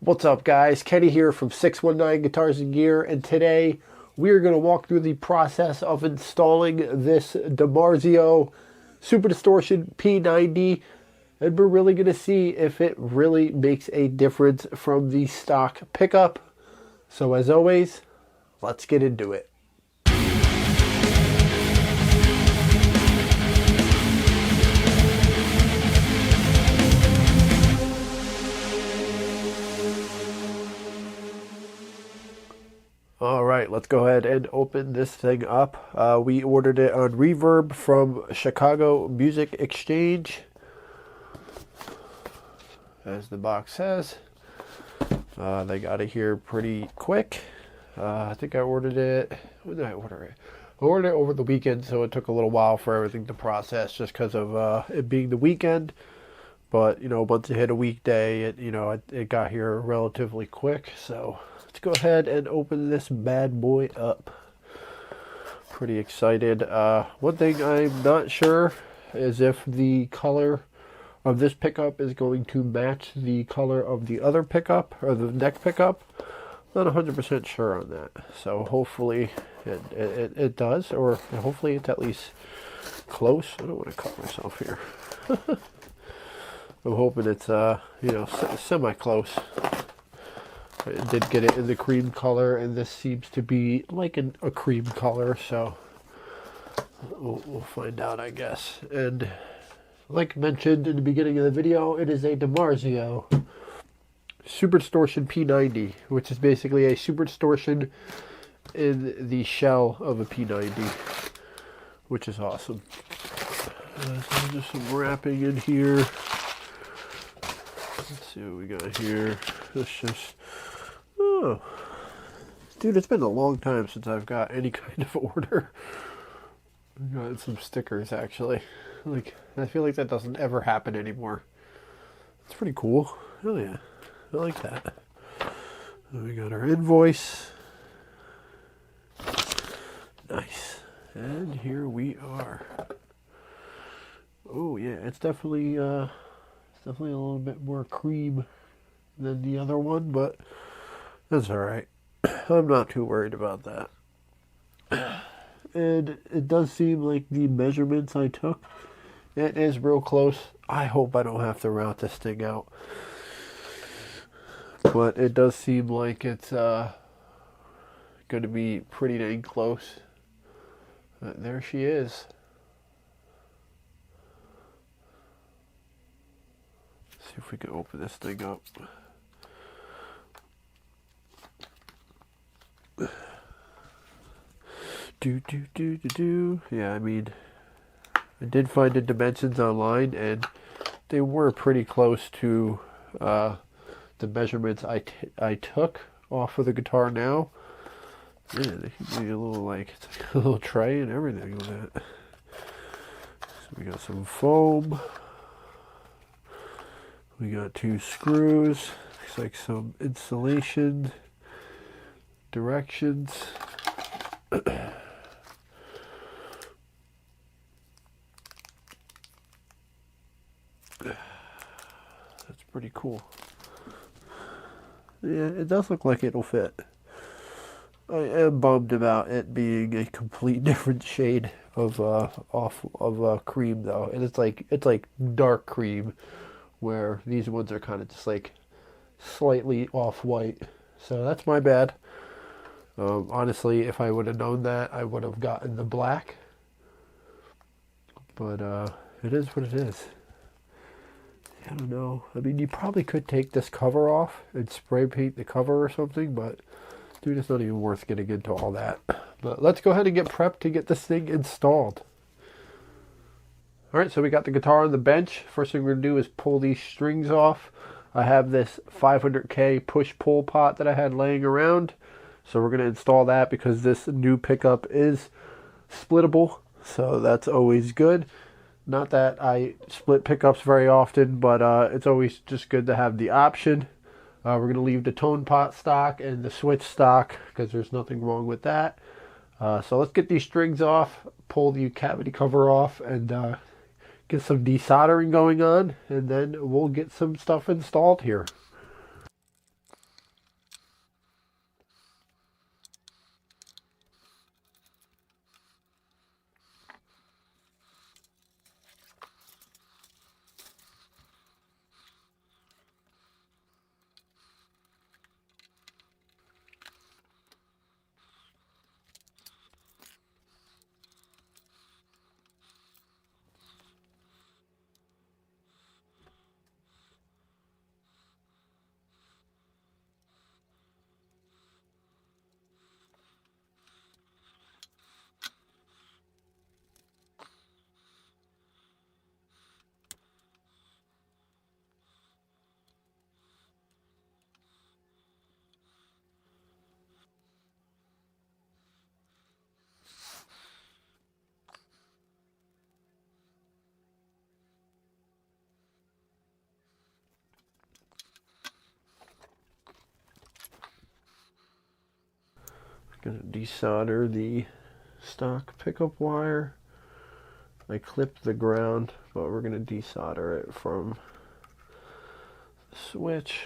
What's up, guys? Kenny here from 619 Guitars and Gear, and today we're going to walk through the process of installing this DiMarzio Super Distortion P90, and we're really going to see if it really makes a difference from the stock pickup. So as always, let's get into it. Alright, let's go ahead and open this thing up. We ordered it on Reverb from Chicago Music Exchange, as the box says. They got it here pretty quick. I think I ordered it, when did I order it? I ordered it over the weekend, so it took a little while for everything to process just because of it being the weekend. But, you know, once it hit a weekday, it got here relatively quick, so let's go ahead and open this bad boy up. Pretty excited. One thing I'm not sure is if the color of this pickup is going to match the color of the other pickup, or the neck pickup. Not 100% sure on that. So hopefully it does, or hopefully it's at least close. I don't want to cut myself here. I'm hoping it's, semi-close. I did get it in the cream color, and this seems to be like a cream color, so we'll find out, I guess. And like mentioned in the beginning of the video, it is a DiMarzio Super Distortion P90, which is basically a Super Distortion in the shell of a P90, which is awesome. So just some wrapping in here. Let's see what we got here. This just... Oh, dude, it's been a long time since I've got any kind of order. I've got some stickers, actually. Like, I feel like that doesn't ever happen anymore. It's pretty cool. Oh yeah, I like that. And we got our invoice. Nice. And here we are. Oh yeah, it's definitely a little bit more cream than the other one, but that's alright. I'm not too worried about that. And it does seem like the measurements I took, it is real close. I hope I don't have to route this thing out. But it does seem like it's going to be pretty dang close. There she is. Let's see if we can open this thing up. Yeah, I mean, I did find the dimensions online, and they were pretty close to the measurements I took off of the guitar now. Yeah, they can give you a little, like, it's like a little tray and everything on that. So we got some foam. We got 2 screws. Looks like some insulation directions. That's pretty cool. Yeah, it does look like it'll fit. I am bummed about it being a complete different shade of cream, though, and it's like dark cream, where these ones are kind of just like slightly off-white. So that's my bad. Honestly, if I would have known that, I would have gotten the black. But it is what it is. I don't know. I mean, you probably could take this cover off and spray paint the cover or something, but dude, it's not even worth getting into all that. But let's go ahead and get prepped to get this thing installed. Alright, so we got the guitar on the bench. First thing we're going to do is pull these strings off. I have this 500K push-pull pot that I had laying around. So we're going to install that because this new pickup is splittable. So that's always good. Not that I split pickups very often, but it's always just good to have the option. We're going to leave the tone pot stock and the switch stock because there's nothing wrong with that. So let's get these strings off, pull the cavity cover off, and get some desoldering going on, and then we'll get some stuff installed here. Gonna desolder the stock pickup wire. I clipped the ground, but we're gonna desolder it from the switch.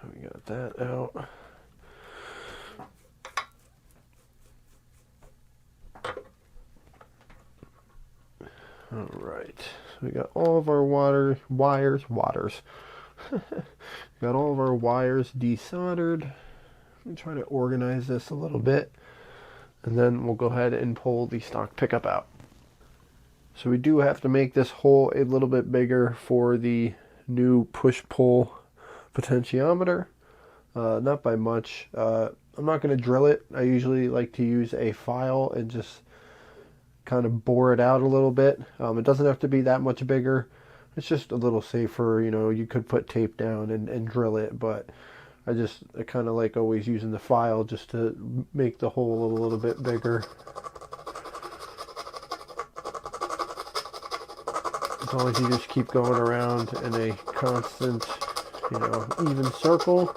So we got that out. All right, so we got all of our wires. Got all of our wires desoldered. Let me try to organize this a little bit, and then we'll go ahead and pull the stock pickup out. So we do have to make this hole a little bit bigger for the new push-pull potentiometer. Not by much. I'm not going to drill it. I usually like to use a file and just kind of bore it out a little bit. It doesn't have to be that much bigger. It's just a little safer. You know, you could put tape down and drill it, but I kind of like always using the file just to make the hole a little bit bigger. As long as you just keep going around in a constant, you know, even circle,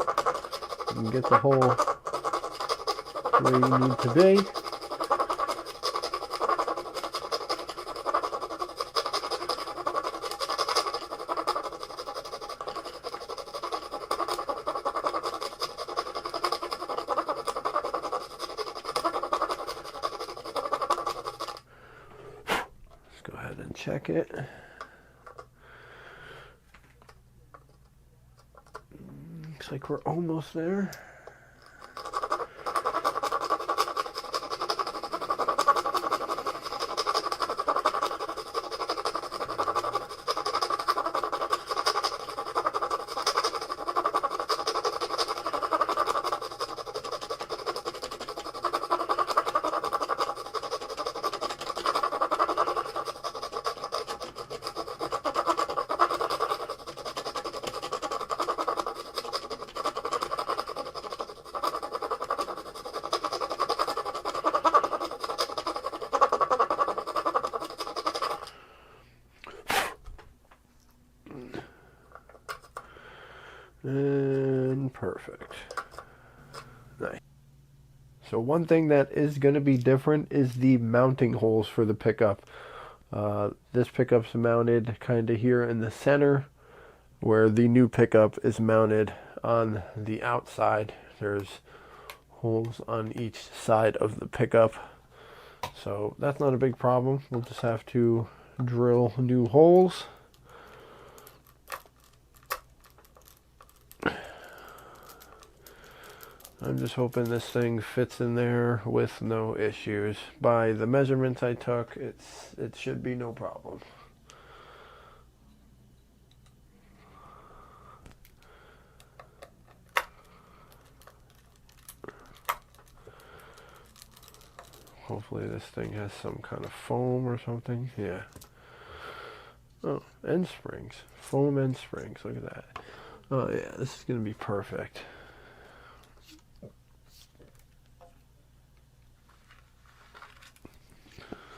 you can get the hole where you need to be. Let's go ahead and check it. Looks like we're almost there. And perfect. Nice. So one thing that is going to be different is the mounting holes for the pickup. This pickup's mounted kind of here in the center, where the new pickup is mounted on the outside. There's holes on each side of the pickup. So that's not a big problem. We'll just have to drill new holes. I'm just hoping this thing fits in there with no issues. By the measurements I took, it should be no problem. Hopefully this thing has some kind of foam or something. Yeah. Oh, end springs. Foam end springs. Look at that. Oh yeah, this is going to be perfect.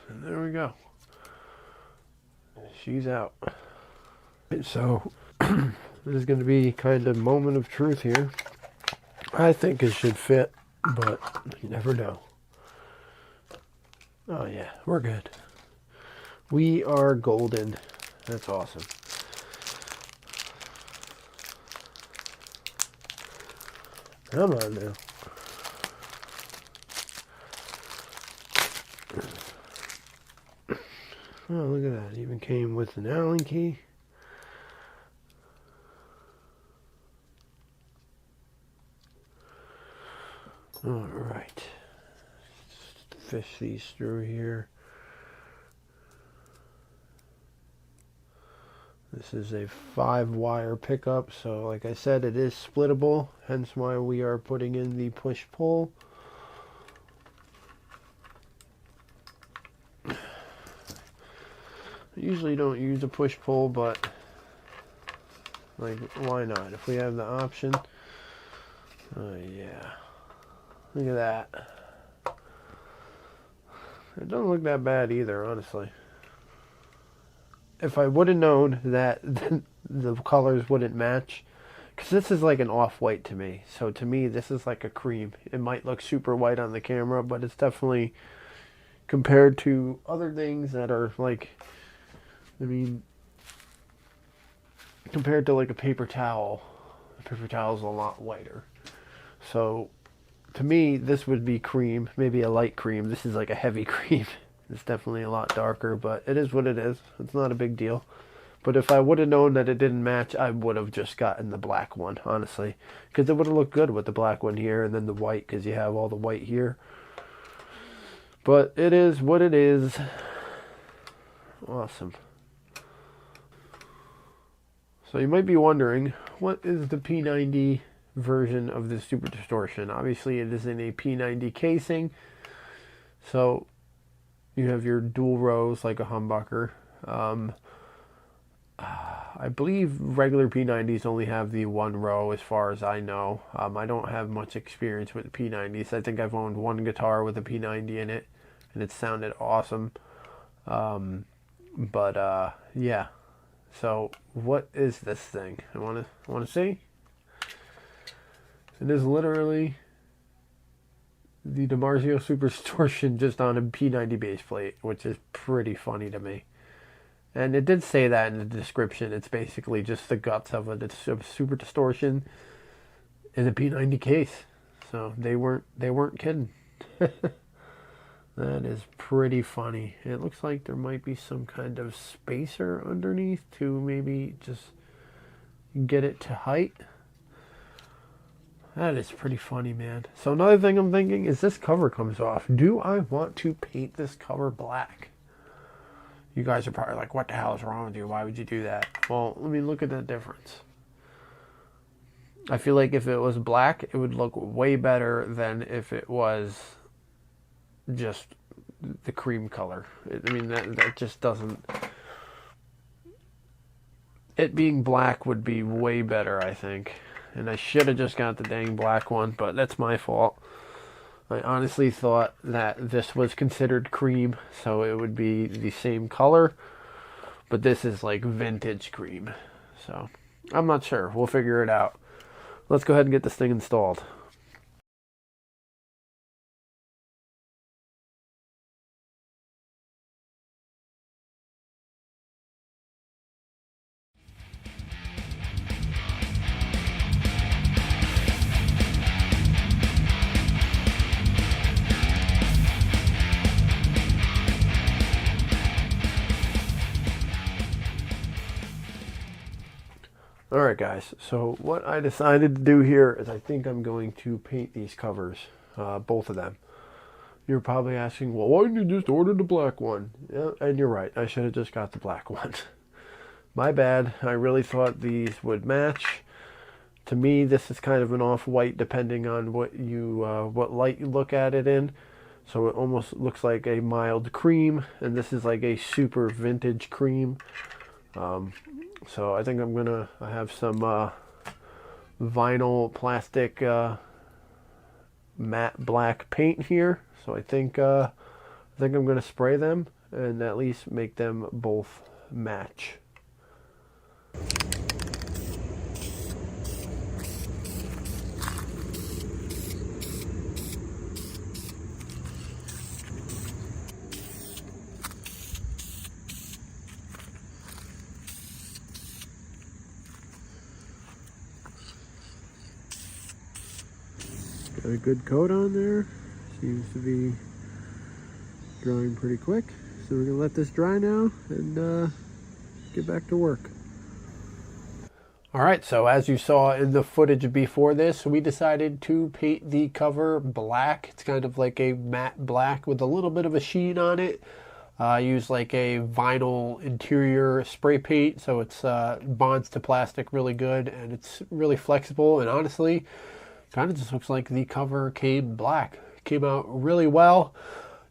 And there we go. She's out. So, this is going to be kind of moment of truth here. I think it should fit, but you never know. Oh yeah, we're good. We are golden. That's awesome. Come on now. Oh, look at that. It even came with an Allen key. Alright. Fish these through here. This is a 5-wire pickup, so like I said, it is splittable, hence why we are putting in the push-pull. I usually don't use a push-pull, but like, why not? If we have the option. Oh yeah. Look at that. It doesn't look that bad either, honestly. If I would have known that the colors wouldn't match, because this is like an off-white to me. So to me, this is like a cream. It might look super white on the camera, but it's definitely, compared to other things that are like, I mean, compared to like a paper towel is a lot whiter. So to me, this would be cream, maybe a light cream. This is like a heavy cream. It's definitely a lot darker, but it is what it is. It's not a big deal. But if I would have known that it didn't match, I would have just gotten the black one, honestly. Because it would have looked good with the black one here and then the white, because you have all the white here. But it is what it is. Awesome. So you might be wondering, what is the P90 version of the Super Distortion? Obviously it is in a P90 casing. So you have your dual rows like a humbucker. I believe regular P90s only have the one row as far as I know. I don't have much experience with the P90s. I think I've owned one guitar with a P90 in it, and it sounded awesome. Yeah. So what is this thing? I want to see. It is literally the DiMarzio Super Distortion just on a P90 base plate, which is pretty funny to me. And it did say that in the description. It's basically just the guts of a Super Distortion in a P90 case. So they weren't kidding. That is pretty funny. It looks like there might be some kind of spacer underneath to maybe just get it to height. That is pretty funny, man. So another thing I'm thinking is this cover comes off. Do I want to paint this cover black? You guys are probably like, what the hell is wrong with you? Why would you do that? Well, let me look at the difference. I feel like if it was black, it would look way better than if it was just the cream color. I mean, that just doesn't... It being black would be way better, I think. And I should have just got the dang black one, but that's my fault. I honestly thought that this was considered cream, so it would be the same color. But this is like vintage cream. So, I'm not sure. We'll figure it out. Let's go ahead and get this thing installed. Alright guys, so what I decided to do here is I think I'm going to paint these covers, both of them. You're probably asking, well, why didn't you just order the black one? Yeah, and you're right, I should have just got the black one. My bad, I really thought these would match. To me, this is kind of an off-white depending on what light you look at it in. So it almost looks like a mild cream, and this is like a super vintage cream. So I think I have some vinyl plastic matte black paint here. So I think I'm gonna spray them and at least make them both match. Got a good coat on there. Seems to be drying pretty quick. So we're gonna let this dry now and get back to work. Alright, so as you saw in the footage before this, we decided to paint the cover black. It's kind of like a matte black with a little bit of a sheen on it. I use like a vinyl interior spray paint, so it's bonds to plastic really good and it's really flexible, and honestly kind of just looks like the cover came black. Came out really well.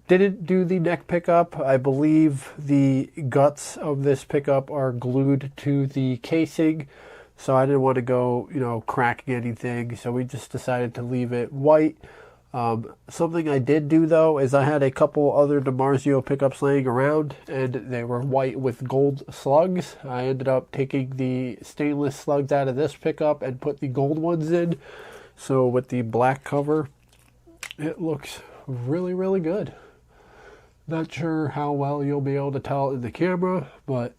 Didn't do the neck pickup. I believe the guts of this pickup are glued to the casing, so I didn't want to go, cracking anything, so we just decided to leave it white. Something I did do though is I had a couple other DiMarzio pickups laying around and they were white with gold slugs. I ended up taking the stainless slugs out of this pickup and put the gold ones in. So with the black cover, it looks really, really good. Not sure how well you'll be able to tell in the camera, but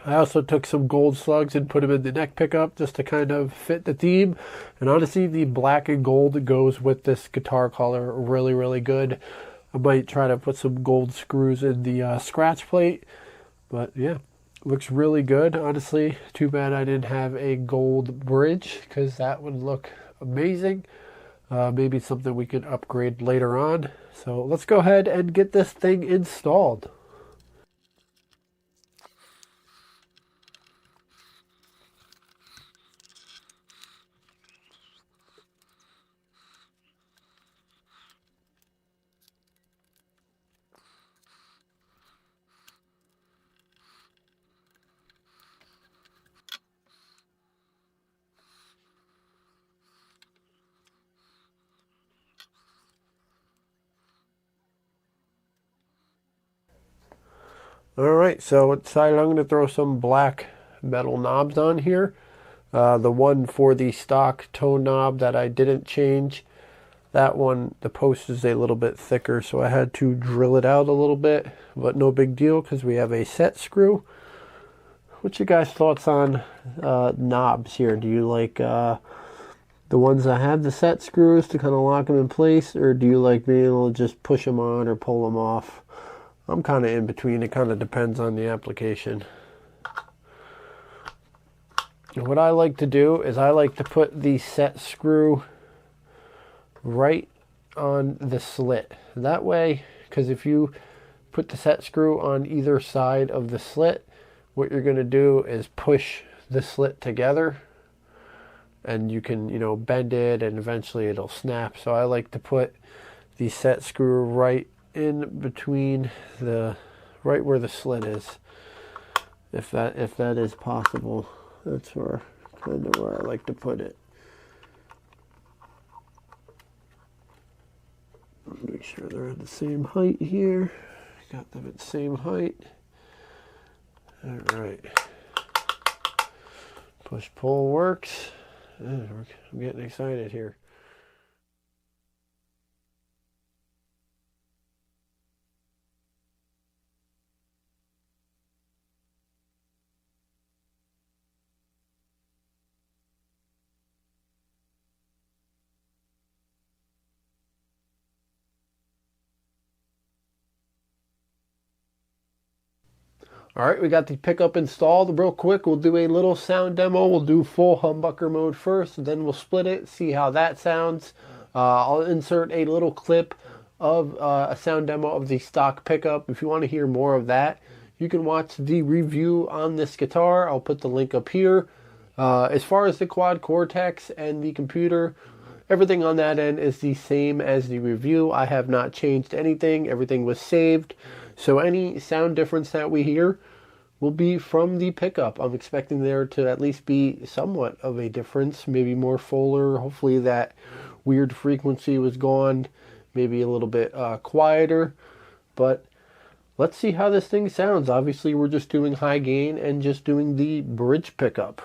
I also took some gold slugs and put them in the neck pickup just to kind of fit the theme. And honestly, the black and gold goes with this guitar color really, really good. I might try to put some gold screws in the scratch plate. But yeah, looks really good. Honestly, too bad I didn't have a gold bridge because that would look amazing. Maybe something we could upgrade later on. So let's go ahead and get this thing installed. Alright, so I decided I'm going to throw some black metal knobs on here. The one for the stock tone knob that I didn't change, that one, the post is a little bit thicker, so I had to drill it out a little bit, but no big deal because we have a set screw. What's your guys' thoughts on knobs here? Do you like the ones that have the set screws to kind of lock them in place, or do you like being able to just push them on or pull them off? I'm kind of in between. It kind of depends on the application. And what I like to do is I like to put the set screw right on the slit. That way, because if you put the set screw on either side of the slit, what you're going to do is push the slit together and you can, you know, bend it and eventually it'll snap. So I like to put the set screw right in between the, right where the slit is, if that is possible. That's where kind of where I like to put it. Make sure they're at the same height here. Got them at the same height. All right. Push pull works. I'm getting excited here. All right, we got the pickup installed. Real quick, we'll do a little sound demo. We'll do full humbucker mode first, and then we'll split it, see how that sounds. I'll insert a little clip of a sound demo of the stock pickup. If you want to hear more of that, you can watch the review on this guitar. I'll put the link up here. As far as the quad cortex and the computer, everything on that end is the same as the review. I have not changed anything. Everything was saved. So any sound difference that we hear will be from the pickup. I'm expecting there to at least be somewhat of a difference, maybe more fuller. Hopefully that weird frequency was gone, maybe a little bit quieter. But let's see how this thing sounds. Obviously we're just doing high gain and just doing the bridge pickup.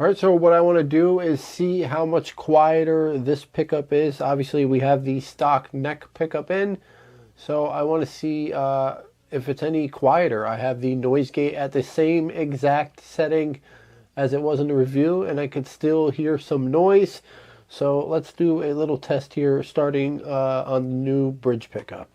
All right, so what I want to do is see how much quieter this pickup is. Obviously, we have the stock neck pickup in, so I want to see if it's any quieter. I have the noise gate at the same exact setting as it was in the review, and I could still hear some noise. So let's do a little test here, starting on the new bridge pickup.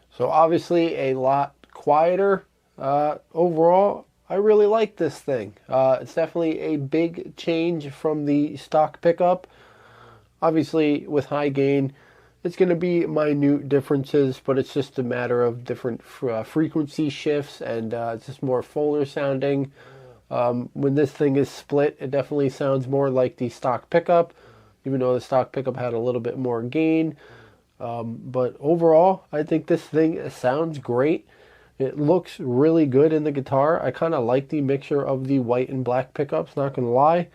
So obviously a lot quieter. Overall, I really like this thing. It's definitely a big change from the stock pickup. Obviously, with high gain, it's going to be minute differences, but it's just a matter of different frequency shifts, and it's just more fuller sounding. When this thing is split, it definitely sounds more like the stock pickup, even though the stock pickup had a little bit more gain. But overall, I think this thing sounds great. It looks really good in the guitar. I kind of like the mixture of the white and black pickups, not going to lie.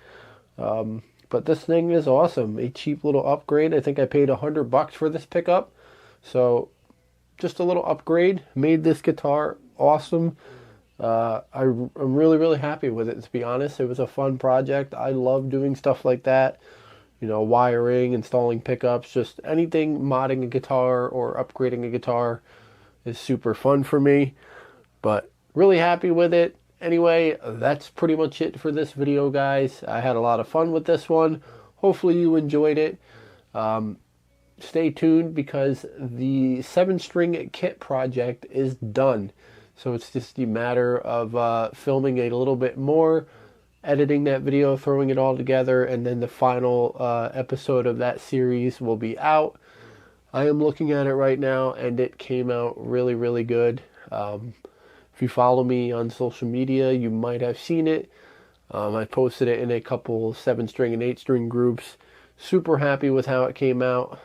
But this thing is awesome. A cheap little upgrade. I think I paid $100 for this pickup. So just a little upgrade made this guitar awesome. I'm really, really happy with it, to be honest. It was a fun project. I love doing stuff like that. You know, wiring, installing pickups, just anything modding a guitar or upgrading a guitar is super fun for me. But really happy with it. Anyway, that's pretty much it for this video, guys. I had a lot of fun with this one. Hopefully you enjoyed it. Stay tuned because the 7-string kit project is done. So it's just a matter of filming a little bit more, editing that video, throwing it all together, and then the final episode of that series will be out. I am looking at it right now, and it came out really, really good. If you follow me on social media, you might have seen it. I posted it in a couple 7-string and 8-string groups. Super happy with how it came out.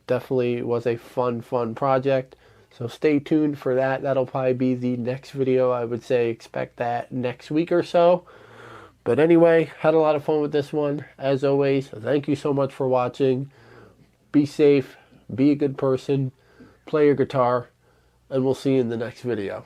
Definitely was a fun project. So stay tuned for that. That'll probably be the next video. I would say expect that next week or so. But anyway, had a lot of fun with this one. As always, thank you so much for watching. Be safe, be a good person, play your guitar, and we'll see you in the next video.